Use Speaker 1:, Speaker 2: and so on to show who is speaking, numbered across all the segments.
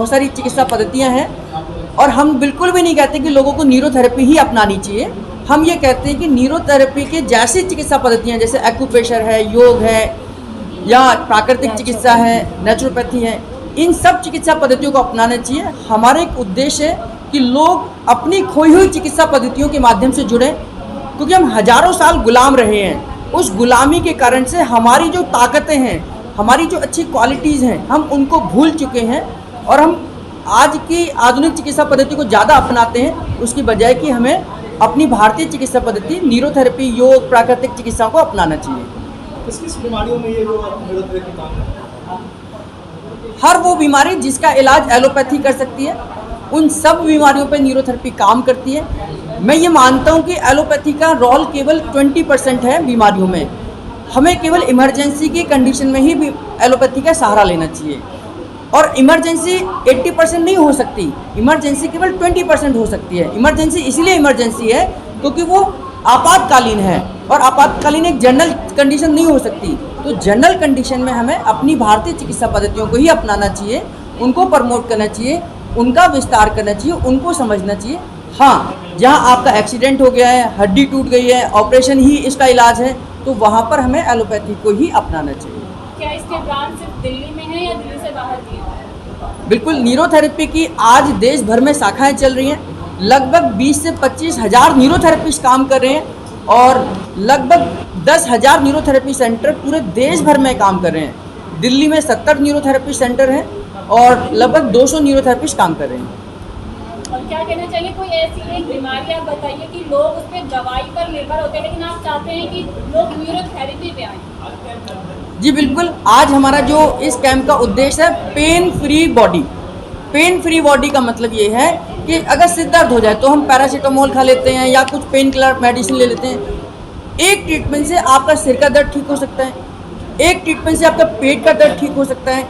Speaker 1: बहुत सारी चिकित्सा पद्धतियाँ हैं और हम बिल्कुल भी नहीं कहते कि लोगों को न्यूरोथेरेपी ही अपनानी चाहिए। हम ये कहते हैं कि न्यूरोथेरेपी के जैसी चिकित्सा पद्धतियाँ जैसे एक्यूप्रेशर है, योग है या प्राकृतिक चिकित्सा है, नेचुरोपैथी है, इन सब चिकित्सा पद्धतियों को अपनाना चाहिए। हमारा एक उद्देश्य है कि लोग अपनी खोई हुई चिकित्सा पद्धतियों के माध्यम से जुड़ें, क्योंकि हम हजारों साल गुलाम रहे हैं। उस गुलामी के कारण से हमारी जो ताकतें हैं, हमारी जो अच्छी क्वालिटीज़ हैं, हम उनको भूल चुके हैं और हम आज की आधुनिक चिकित्सा पद्धति को ज़्यादा अपनाते हैं, उसकी बजाय कि हमें अपनी भारतीय चिकित्सा पद्धति न्यूरोथेरेपी, योग, प्राकृतिक चिकित्सा को अपनाना चाहिए।
Speaker 2: किस किस बीमारियों में ये जो न्यूरोथेरेपी काम करता है?
Speaker 1: हर वो बीमारी जिसका इलाज एलोपैथी कर सकती है, उन सब बीमारियों पर न्यूरोथेरेपी काम करती है। मैं ये मानता हूँ कि एलोपैथी का रोल केवल 20% है बीमारियों में। हमें केवल इमरजेंसी की कंडीशन में ही एलोपैथी का सहारा लेना चाहिए और इमरजेंसी 80% नहीं हो सकती, इमरजेंसी केवल 20% हो सकती है। इमरजेंसी इसलिए इमरजेंसी है क्योंकि वो आपातकालीन है और आपातकालीन एक जनरल कंडीशन नहीं हो सकती। तो जनरल कंडीशन में हमें अपनी भारतीय चिकित्सा पद्धतियों को ही अपनाना चाहिए, उनको प्रमोट करना चाहिए, उनका विस्तार करना चाहिए, उनको समझना चाहिए। हाँ, जहाँ आपका एक्सीडेंट हो गया है, हड्डी टूट गई है, ऑपरेशन ही इसका इलाज है, तो वहाँ पर हमें एलोपैथी को ही अपनाना चाहिए।
Speaker 3: क्या इसके ब्रांच सिर्फ दिल्ली में है या दिल्ली से बाहर भी है?
Speaker 1: बिल्कुल, न्यूरोथेरेपी की आज देश भर में शाखाएं चल रही हैं। लगभग 20 से 25 हज़ार न्यूरोथेरेपिस्ट काम कर रहे हैं और लगभग 10,000 न्यूरोथेरेपी सेंटर पूरे देश भर में काम कर रहे हैं। दिल्ली में 70 न्यूरोथेरेपी सेंटर हैं और लगभग 200 न्यूरोथेरेपिस्ट काम कर रहे हैं।
Speaker 3: और क्या कहना चाहिए, कोई ऐसी एक बीमारी आप बताइए कि लोग उस पर दवाई पर निर्भर होते हैं, लेकिन आप चाहते हैं कि लोग न्यूरोथेरेपी पे आएँ?
Speaker 1: जी बिल्कुल, आज हमारा जो इस कैंप का उद्देश्य है pain free body. Pain free body का मतलब ये है कि अगर सिर दर्द हो जाए तो हम पैरासीटामोल खा लेते हैं या कुछ पेन किलर मेडिसिन ले लेते हैं। एक ट्रीटमेंट से आपका सिर का दर्द ठीक हो सकता है, एक ट्रीटमेंट से आपका पेट का दर्द ठीक हो सकता है,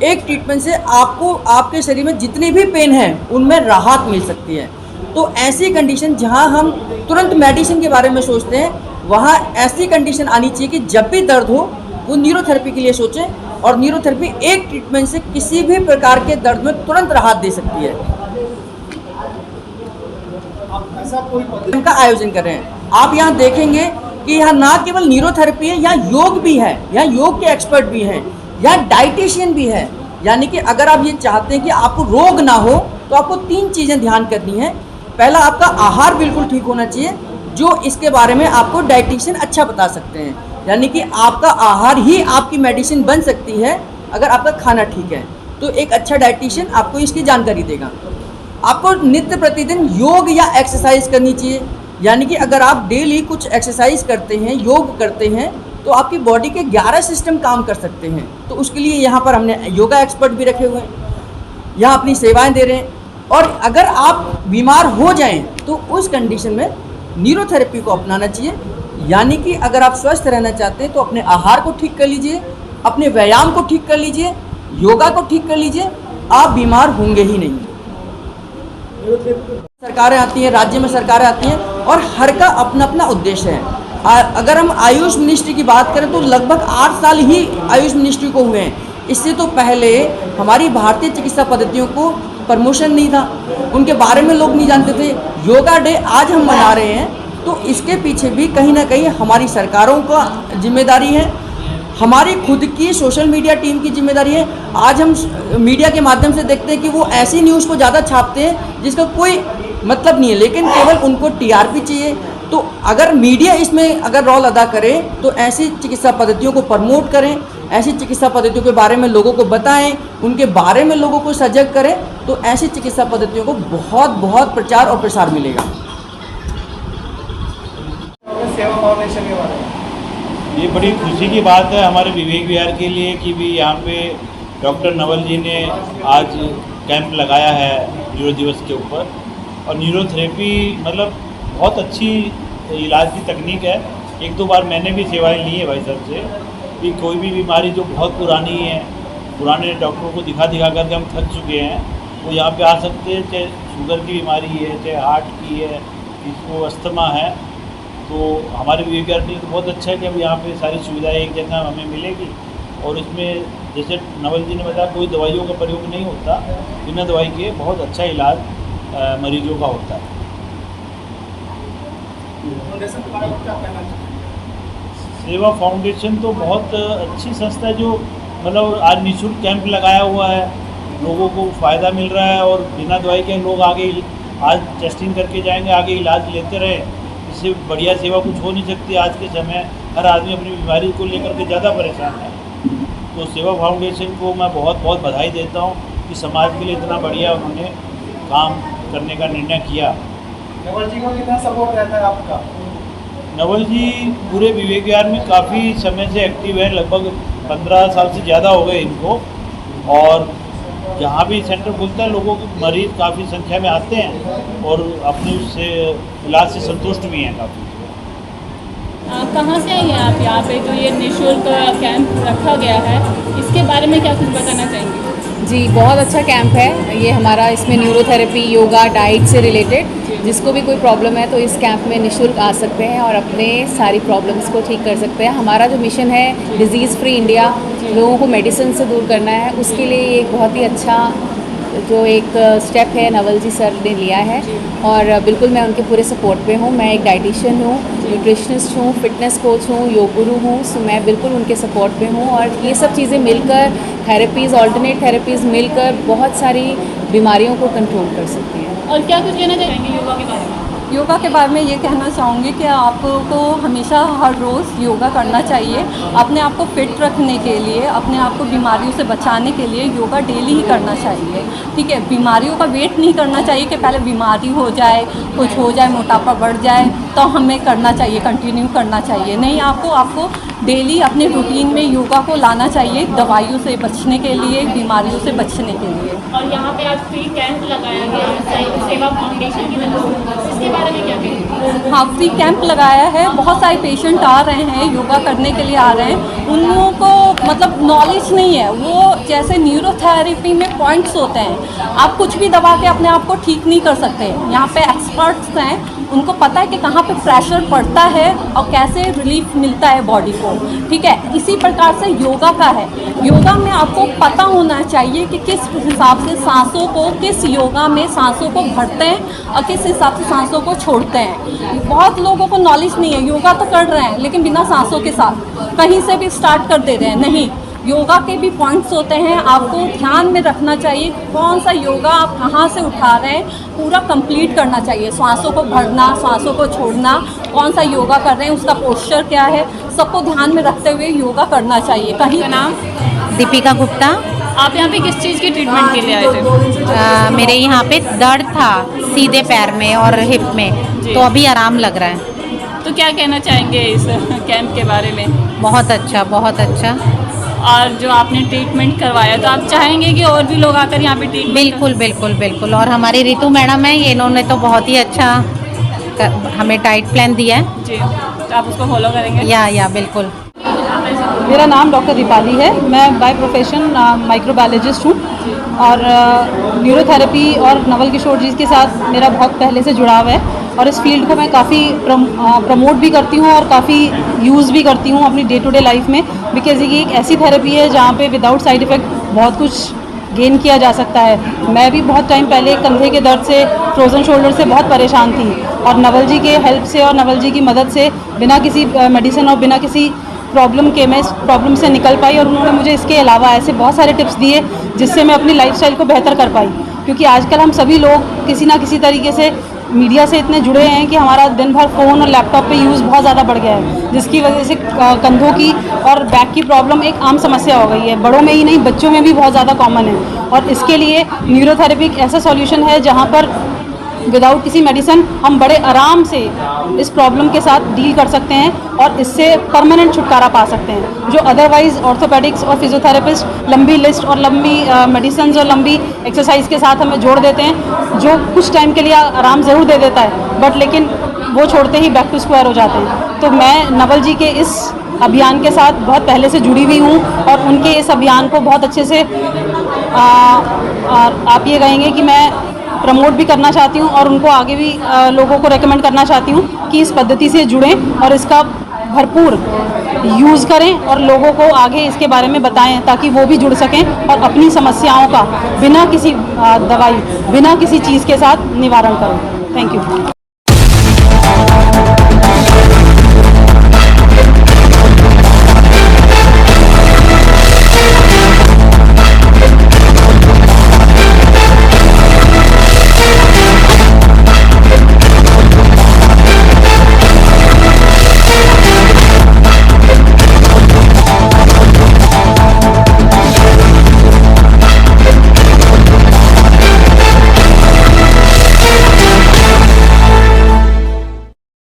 Speaker 1: एक ट्रीटमेंट से आपको आपके शरीर में जितनी भी पेन है उनमें राहत मिल सकती है। तो ऐसी कंडीशन जहां हम तुरंत मेडिसिन के बारे में सोचते हैं, वहां ऐसी कंडीशन आनी चाहिए कि जब भी दर्द हो वो न्यूरोथेरेपी के लिए सोचें और न्यूरोथेरेपी एक ट्रीटमेंट से किसी भी प्रकार के दर्द में तुरंत राहत दे सकती है।
Speaker 2: ऐसा कोई
Speaker 1: इनका आयोजन कर रहे हैं। आप यहाँ देखेंगे कि यहाँ ना केवल न्यूरोथेरेपी है, यहाँ योग भी है, यहाँ योग के एक्सपर्ट भी हैं, यहाँ डाइटिशियन भी है। यानी कि अगर आप ये चाहते हैं कि आपको रोग ना हो तो आपको 3 चीज़ें ध्यान करनी है। पहला, आपका आहार बिल्कुल ठीक होना चाहिए, जो इसके बारे में आपको डाइटिशियन अच्छा बता सकते हैं। यानी कि आपका आहार ही आपकी मेडिसिन बन सकती है अगर आपका खाना ठीक है, तो एक अच्छा डाइटिशियन आपको इसकी जानकारी देगा। आपको नित्य प्रतिदिन योग या एक्सरसाइज करनी चाहिए। यानी कि अगर आप डेली कुछ एक्सरसाइज करते हैं, योग करते हैं, तो आपकी बॉडी के 11 सिस्टम काम कर सकते हैं। तो उसके लिए यहाँ पर हमने योगा एक्सपर्ट भी रखे हुए हैं, यहाँ अपनी सेवाएं दे रहे हैं। और अगर आप बीमार हो जाएं तो उस कंडीशन में न्यूरोथेरेपी को अपनाना चाहिए। यानी कि अगर आप स्वस्थ रहना चाहते हैं तो अपने आहार को ठीक कर लीजिए, अपने व्यायाम को ठीक कर लीजिए, योगा को ठीक कर लीजिए, आप बीमार होंगे ही नहीं। सरकारें आती हैं, राज्य में सरकारें आती हैं और हर का अपना अपना उद्देश्य है। अगर हम आयुष मिनिस्ट्री की बात करें तो लगभग 8 साल ही आयुष मिनिस्ट्री को हुए हैं। इससे तो पहले हमारी भारतीय चिकित्सा पद्धतियों को प्रमोशन नहीं था, उनके बारे में लोग नहीं जानते थे। योगा डे आज हम मना रहे हैं तो इसके पीछे भी कहीं ना कहीं हमारी सरकारों का जिम्मेदारी है, हमारी खुद की सोशल मीडिया टीम की जिम्मेदारी है। आज हम मीडिया के माध्यम से देखते हैं कि वो ऐसी न्यूज़ को ज़्यादा छापते हैं जिसका कोई मतलब नहीं है, लेकिन केवल उनको टीआरपी चाहिए। तो अगर मीडिया इसमें अगर रोल अदा करे तो ऐसी चिकित्सा पद्धतियों को प्रमोट करें, ऐसी चिकित्सा पद्धतियों के बारे में लोगों को बताएं, उनके बारे में लोगों को सजग करें, तो ऐसी चिकित्सा पद्धतियों को बहुत बहुत प्रचार और प्रसार मिलेगा।
Speaker 2: सेवा फाउंडेशन के बारे में
Speaker 4: ये बड़ी खुशी की बात है हमारे विवेक विहार के लिए कि भी यहाँ पे डॉक्टर नवल जी ने आज कैंप लगाया है न्यूरो दिवस के ऊपर। और न्यूरोथेरेपी मतलब बहुत अच्छी इलाज की तकनीक है। 1-2 बार मैंने भी सेवाएं ली है भाई साहब से कि कोई भी बीमारी जो बहुत पुरानी है, पुराने डॉक्टरों को दिखा करके हम थक चुके हैं, वो यहाँ पे आ सकते हैं। चाहे शुगर की बीमारी है, चाहे हार्ट की है, किसी अस्थमा है, तो हमारे विवेक विहार के लिए तो बहुत अच्छा है कि अब यहाँ पे सारी सुविधाएं एक जगह हमें मिलेगी और इसमें जैसे नवल जी ने बताया कोई दवाइयों का प्रयोग नहीं होता, बिना दवाई के बहुत अच्छा इलाज मरीजों का होता है।
Speaker 2: फाउंडेशन के बारे में क्या कहना चाहिए?
Speaker 4: सेवा फाउंडेशन तो बहुत अच्छी संस्था है, जो मतलब आज निःशुल्क कैंप लगाया हुआ है, लोगों को फ़ायदा मिल रहा है और बिना दवाई के लोग आगे आज टेस्टिंग करके जाएंगे, आगे इलाज लेते रहे। इससे बढ़िया सेवा कुछ हो नहीं सकती। आज के समय हर आदमी अपनी बीमारी को लेकर के ज़्यादा परेशान है, तो सेवा फाउंडेशन को मैं बहुत बहुत बधाई देता हूँ कि समाज के लिए इतना बढ़िया उन्होंने काम करने का निर्णय किया।
Speaker 2: नवल जी को कितना सपोर्ट रहता है आपका?
Speaker 4: नवल जी पूरे विवेक विहार में काफ़ी समय से एक्टिव है, लगभग 15 साल से ज़्यादा हो गए इनको, और जहाँ भी सेंटर खुलता है लोगों के मरीज काफ़ी संख्या में आते हैं और अपने उससे इलाज से संतुष्ट भी हैं काफ़ी।
Speaker 3: कहाँ से आए हैं आप यहाँ पे जो ये निःशुल्क कैंप रखा गया है, इसके बारे में क्या कुछ बताना चाहेंगे?
Speaker 5: जी, बहुत अच्छा कैंप है ये हमारा। इसमें न्यूरोथेरेपी, योगा, डाइट से रिलेटेड जिसको भी कोई प्रॉब्लम है तो इस कैंप में निःशुल्क आ सकते हैं और अपने सारी प्रॉब्लम्स को ठीक कर सकते हैं। हमारा जो मिशन है डिज़ीज़ फ्री इंडिया, लोगों को मेडिसिन से दूर करना है, उसके लिए एक बहुत ही अच्छा जो एक स्टेप है नवल जी सर ने लिया है और बिल्कुल मैं उनके पूरे सपोर्ट पे हूँ। मैं एक डाइटिशियन हूँ, न्यूट्रिशनिस्ट हूँ, फिटनेस कोच हूँ, योग गुरु हूँ, सो मैं बिल्कुल उनके सपोर्ट पे हूँ और ये सब चीज़ें मिलकर थेरेपीज़, ऑल्टरनेट थेरेपीज़ मिलकर बहुत सारी बीमारियों को कंट्रोल कर सकती हैं।
Speaker 3: और क्या कुछ कहना चाहेंगे योगा के बारे में?
Speaker 6: योगा के बारे में ये कहना चाहूँगी कि आपको हमेशा हर रोज़ योगा करना चाहिए। अपने आप को फिट रखने के लिए, अपने आप को बीमारियों से बचाने के लिए योगा डेली ही करना चाहिए। ठीक है, बीमारियों का वेट नहीं करना चाहिए कि पहले बीमारी हो जाए, कुछ हो जाए, मोटापा बढ़ जाए तो हमें करना चाहिए, कंटिन्यू करना चाहिए। नहीं, आपको डेली अपने रूटीन में योगा को लाना चाहिए, दवाइयों से बचने के लिए, बीमारियों से बचने के लिए।
Speaker 3: और यहाँ पे आज फ्री कैंप लगाया गया है सेवा फाउंडेशन की तरफ से, इसके बारे में क्या कहेंगे?
Speaker 6: हाँ, फ्री कैंप लगाया है। बहुत सारे पेशेंट आ रहे हैं, योगा करने के लिए आ रहे हैं। उन लोगों को मतलब नॉलेज नहीं है, वो जैसे न्यूरोथेरेपी में पॉइंट्स होते हैं, आप कुछ भी दबा के अपने आप को ठीक नहीं कर सकते। यहाँ पे एक्सपर्ट्स हैं, उनको पता है कि कहाँ पे प्रेशर पड़ता है और कैसे रिलीफ मिलता है बॉडी को। ठीक है, इसी प्रकार से योगा का है। योगा में आपको पता होना चाहिए कि किस हिसाब से सांसों को, किस योगा में सांसों को भरते हैं और किस हिसाब से सांसों को छोड़ते हैं। बहुत लोगों को नॉलेज नहीं है, योगा तो कर रहे हैं लेकिन बिना सांसों के साथ कहीं से भी स्टार्ट कर दे रहे हैं। नहीं, योगा के भी पॉइंट्स होते हैं, आपको ध्यान में रखना चाहिए कौन सा योगा आप कहाँ से उठा रहे हैं, पूरा कंप्लीट करना चाहिए। सांसों को भरना, सांसों को छोड़ना, कौन सा योगा कर रहे हैं, उसका पोस्चर क्या है, सबको ध्यान में रखते हुए योगा करना चाहिए। कहीं
Speaker 3: का नाम?
Speaker 7: दीपिका गुप्ता।
Speaker 3: आप यहाँ पे किस चीज़ की ट्रीटमेंट के लिए आए थे?
Speaker 7: मेरे यहाँ पे दर्द था सीधे पैर में और हिप में, तो अभी आराम लग रहा है।
Speaker 3: तो क्या कहना चाहेंगे इस कैंप के बारे में?
Speaker 7: बहुत अच्छा, बहुत अच्छा।
Speaker 3: और जो आपने ट्रीटमेंट करवाया, तो आप चाहेंगे कि और भी लोग आकर यहाँ पे ट्रीटमेंट?
Speaker 7: बिल्कुल बिल्कुल बिल्कुल। और हमारी रितु मैडम है, इन्होंने तो बहुत ही अच्छा हमें डाइट प्लान दिया है।
Speaker 3: जी, तो आप उसको फॉलो करेंगे?
Speaker 7: या बिल्कुल।
Speaker 5: मेरा नाम डॉक्टर दीपाली है। मैं बाय प्रोफेशन माइक्रोबायोलॉजिस्ट हूँ और न्यूरोथेरेपी और नवल किशोर जी के साथ मेरा बहुत पहले से जुड़ाव है और इस फील्ड को मैं काफ़ी प्रमोट भी करती हूँ और काफ़ी यूज़ भी करती हूँ अपनी डे टू डे लाइफ में, बिकॉज ये एक ऐसी थेरेपी है जहाँ पे विदाउट साइड इफ़ेक्ट बहुत कुछ गेन किया जा सकता है। मैं भी बहुत टाइम पहले कंधे के दर्द से, फ्रोज़न शोल्डर से बहुत परेशान थी और नवल जी के हेल्प से और नवल जी की मदद से बिना किसी मेडिसिन और बिना किसी प्रॉब्लम के मैं इस प्रॉब्लम से निकल पाई और उन्होंने मुझे इसके अलावा ऐसे बहुत सारे टिप्स दिए जिससे मैं अपनी लाइफस्टाइल को बेहतर कर पाई। क्योंकि आजकल हम सभी लोग किसी ना किसी तरीके से मीडिया से इतने जुड़े हैं कि हमारा दिन भर फ़ोन और लैपटॉप पे यूज़ बहुत ज़्यादा बढ़ गया है, जिसकी वजह से कंधों की और बैक की प्रॉब्लम एक आम समस्या हो गई है। बड़ों में ही नहीं, बच्चों में भी बहुत ज़्यादा कॉमन है और इसके लिए न्यूरोथेरेपी एक ऐसा सॉल्यूशन है जहाँ पर विदाउट किसी मेडिसिन हम बड़े आराम से इस प्रॉब्लम के साथ डील कर सकते हैं और इससे परमानेंट छुटकारा पा सकते हैं। जो अदरवाइज ऑर्थोपेडिक्स और फिजियोथेरेपिस्ट लंबी लिस्ट और लंबी मेडिसिन और लंबी एक्सरसाइज के साथ हमें जोड़ देते हैं, जो कुछ टाइम के लिए आराम ज़रूर दे देता है बट लेकिन वो छोड़ते ही बैक टू स्क्वायर हो जाते हैं। तो मैं नवल जी के इस अभियान के साथ बहुत पहले से जुड़ी हुई हूँ और उनके इस अभियान को बहुत अच्छे से आप ये कहेंगे कि मैं प्रमोट भी करना चाहती हूँ और उनको आगे भी लोगों को रेकमेंड करना चाहती हूँ कि इस पद्धति से जुड़ें और इसका भरपूर यूज़ करें और लोगों को आगे इसके बारे में बताएं ताकि वो भी जुड़ सकें और अपनी समस्याओं का बिना किसी दवाई बिना किसी चीज़ के साथ निवारण करें। Thank you.